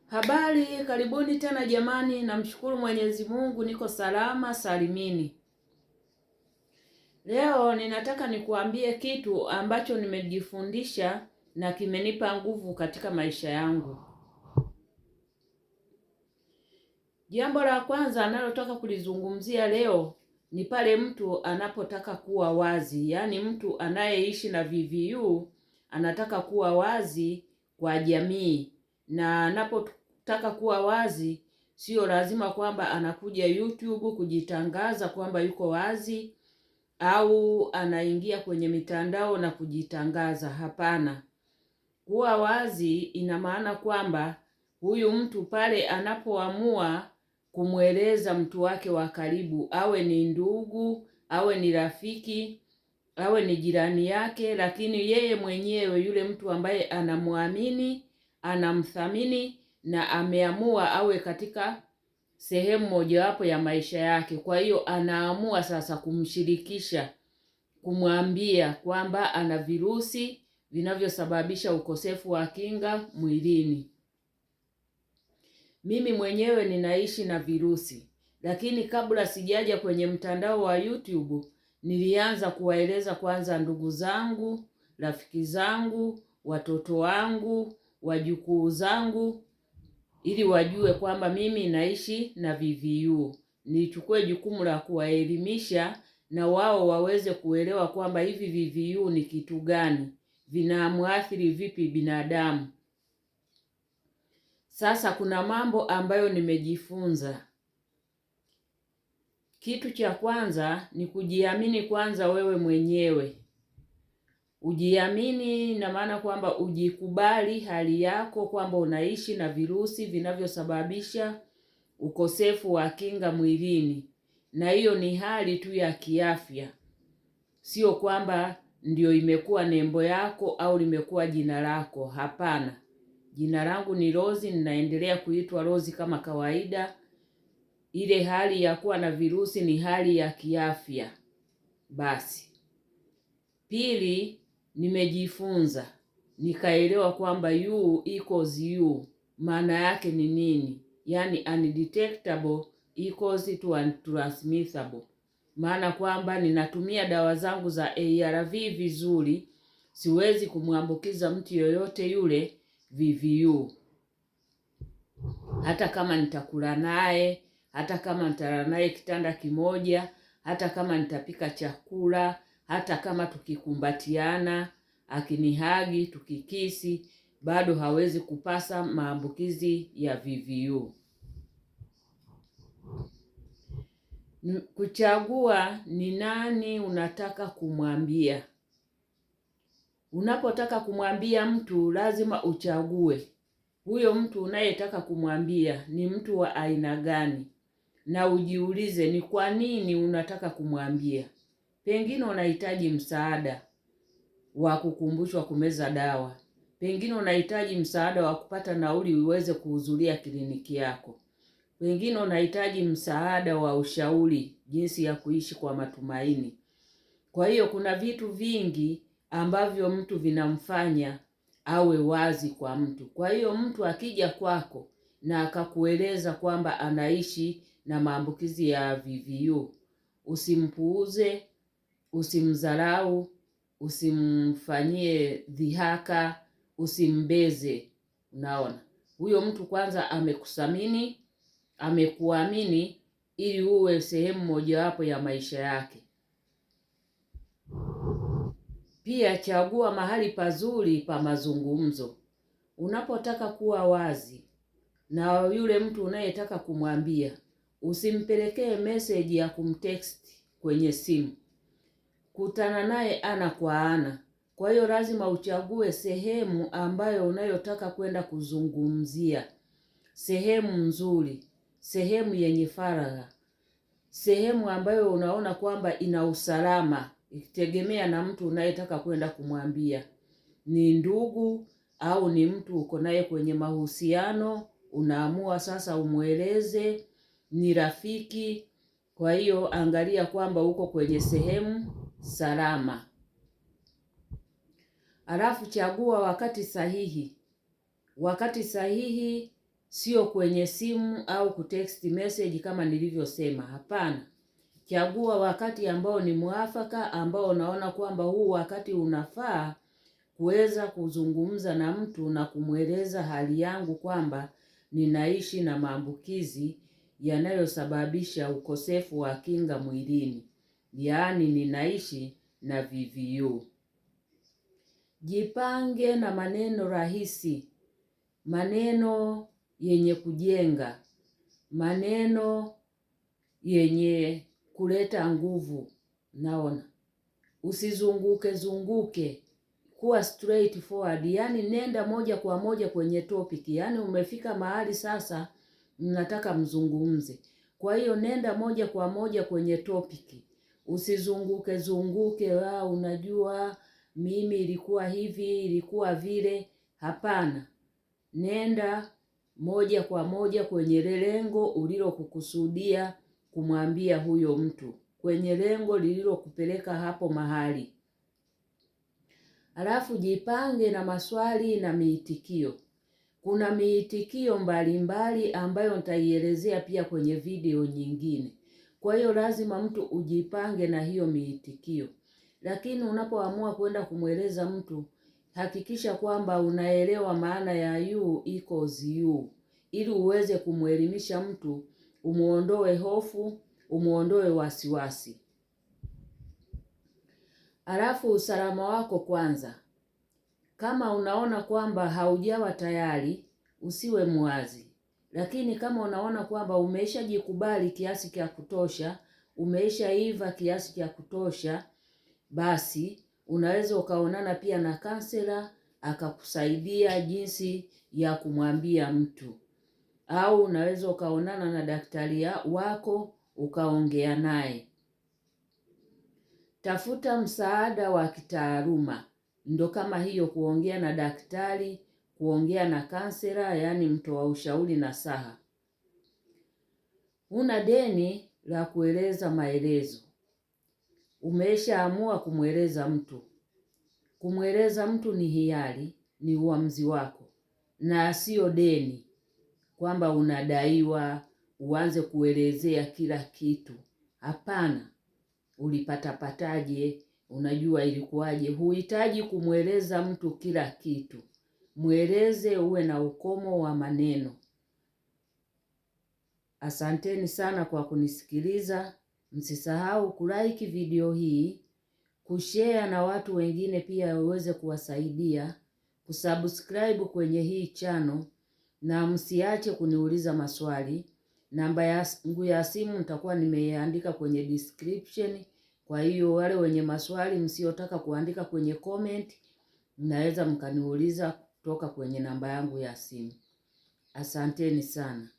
Habari, karibuni tena jamani, namshukuru Mwenyezi Mungu niko salama salimini. Leo ninataka nikuambie kitu ambacho nimejifundisha na kimenipa nguvu katika maisha yangu. Jambo la kwanza ninalotaka kulizungumzia leo ni pale mtu anapotaka kuwa wazi, yaani mtu anayeishi na VVU anataka kuwa wazi kwa jamii, na anapotaka kuwa wazi sio lazima kwamba anakuja YouTube kujitangaza kwamba yuko wazi au anaingia kwenye mitandao na kujitangaza. Hapana. Kuwa wazi ina maana kwamba huyu mtu pale anapoamua kumweleza mtu wake wa karibu, awe ni ndugu, awe ni rafiki, awe ni jirani yake, lakini yeye mwenyewe yule mtu ambaye anamwamini, anamthamini na ameamua awe katika sehemu mojawapo ya maisha yake. Kwa hiyo anaamua sasa kumshirikisha, kumwambia kwamba ana virusi vinavyosababisha ukosefu wa kinga mwilini. Mimi mwenyewe ninaishi na virusi, lakini kabla sijaja kwenye mtandao wa YouTube nilianza kuwaeleza kwanza ndugu zangu, rafiki zangu, watoto wangu, wajukuu zangu, ili wajue kwamba mimi naishi na VVU. Nichukue jukumu la kuwaelimisha na wao waweze kuelewa kwamba hivi VVU ni kitu gani, vinamwathiri vipi binadamu. Sasa kuna mambo ambayo nimejifunza. Kitu cha kwanza ni kujiamini kwanza wewe mwenyewe. Ujiamini na maana kwamba ujikubali hali yako kwamba unaishi na virusi vinavyosababisha ukosefu wa kinga mwilini. Na hiyo ni hali tu ya kiafya. Sio kwamba ndio imekuwa nembo yako au limekuwa jina lako. Hapana. Jina langu ni Rozi, ninaendelea kuitwa Rozi kama kawaida. Ile hali ya kuwa na virusi ni hali ya kiafya. Basi. Pili, nimejifunza. Nikaelewa kwamba U equals U. Maana yake ni nini? Yaani undetectable equals to untransmittable. Maana kwamba ninatumia dawa zangu za ARV vizuri, siwezi kumwambukiza mtu yoyote yule VVU. Hata kama nitakula naye, hata kama nitalala naye kitanda kimoja, hata kama nitapika chakula, hata kama tukikumbatiana, akinihagi, tukikisi, bado hawezi kupasa maambukizi ya VVU. Kuchagua ni nani unataka kumwambia. Unapotaka kumwambia mtu lazima uchague. Huyo mtu unayetaka kumwambia ni mtu wa aina gani? Na ujiulize ni kwa nini unataka kumwambia. Pengine unahitaji msaada wa kukumbushwa kumeza dawa. Pengine unahitaji msaada wa kupata nauli uweze kuhudhuria kliniki yako. Pengine unahitaji msaada wa ushauri jinsi ya kuishi kwa matumaini. Kwa hiyo kuna vitu vingi ambavyo mtu vinamfanya awe wazi kwa mtu. Kwa hiyo mtu akija kwako na akakueleza kwamba anaishi na maambukizi ya VVU, usimpuuze, usimdharau, usimfanyie dhihaka, usimbeze. Unaona? Huyo mtu kwanza amekuthamini, amekuamini ili uwe sehemu mojawapo ya maisha yake. Pia chagua mahali pazuri pa mazungumzo. Unapotaka kuwa wazi na yule mtu unayetaka kumwambia, usimpelekee message ya kumtext kwenye simu. Kutana naye ana kwa ana. Kwa hiyo lazima uchague sehemu ambayo unayotaka kwenda kuzungumzia. Sehemu nzuri, sehemu yenye faragha, sehemu ambayo unaona kwamba ina usalama, ikitegemea na mtu unayetaka kwenda kumwambia. Ni ndugu au ni mtu uko naye kwenye mahusiano, unaamua sasa umweleze, ni rafiki. Kwa hiyo angalia kwamba uko kwenye sehemu salama. Alafu chagua wakati sahihi. Wakati sahihi sio kwenye simu au kutext message kama nilivyosema. Hapana, chagua wakati ambao ni mwafaka, ambao unaona kwamba huu wakati unafaa kuweza kuzungumza na mtu na kumweleza hali yangu kwamba ninaishi na maambukizi yanayosababisha ukosefu wa kinga mwilini, yaani ninaishi na VVU. Jipange na maneno rahisi, maneno yenye kujenga, maneno yenye kuleta nguvu. Naona usizunguke, kuwa straightforward, yani nenda moja kwa moja kwenye topic. Yani umefika mahali sasa mnataka mzungumze, kwa hiyo nenda moja kwa moja kwenye topic. Usizunguke, unajua mimi ilikuwa hivi, ilikuwa vile. Hapana, nenda moja kwa moja kwenye lengo ulilokukusudia kumwambia huyo mtu, kwenye lengo lililokupeleka hapo mahali. Alafu jipange na maswali na miitikio. Kuna miitikio mbalimbali ambayo nitaielezea pia kwenye video nyingine. Kwa hiyo lazima mtu ujipange na hiyo miitikio. Lakini unapoamua kwenda kumweleza mtu, hakikisha kwamba unaelewa maana ya U equals U, ili uweze kumwelimisha mtu, umuondoe hofu, umuondoe wasiwasi. Alafu usalama wako kwanza. Kama unaona kwamba haujawa tayari, usiwe mwazi. Lakini kama unaona kwamba umeshajikubali kiasi cha kutosha, umeshaiva kiasi cha kutosha, basi unaweza ukaonana pia na kansela akakusaidia jinsi ya kumwambia mtu. Au unaweza ukaonana na daktari wako ukaongea naye. Tafuta msaada wa kitaaluma. Ndo kama hiyo, kuongea na daktari, kuongea na kansela, yani mtoa ushauri na saha. Una deni la kueleza maelezo. Umeshaamua kumweleza mtu. Kumweleza mtu ni hiari, ni uamuzi wako, na sio deni kwamba unadaiwa uanze kuelezea kila kitu. Hapana, ulipatapataje, unajua ilikuwaje. Huhitaji kumweleza mtu kila kitu. Mweleze, uwe na ukomo wa maneno. Asanteni sana kwa kunisikiliza. Msisahau kulike video hii, kushare na watu wengine pia waweze kuwasaidia, kusubscribe kwenye hii channel, na msiache kuniuliza maswali. Namba yangu ya simu nitakuwa nimeandika kwenye description. Kwa hiyo wale wenye maswali msiotaka kuandika kwenye comment, mnaweza mkaniuliza kutoka kwenye namba yangu ya simu. Asanteni sana.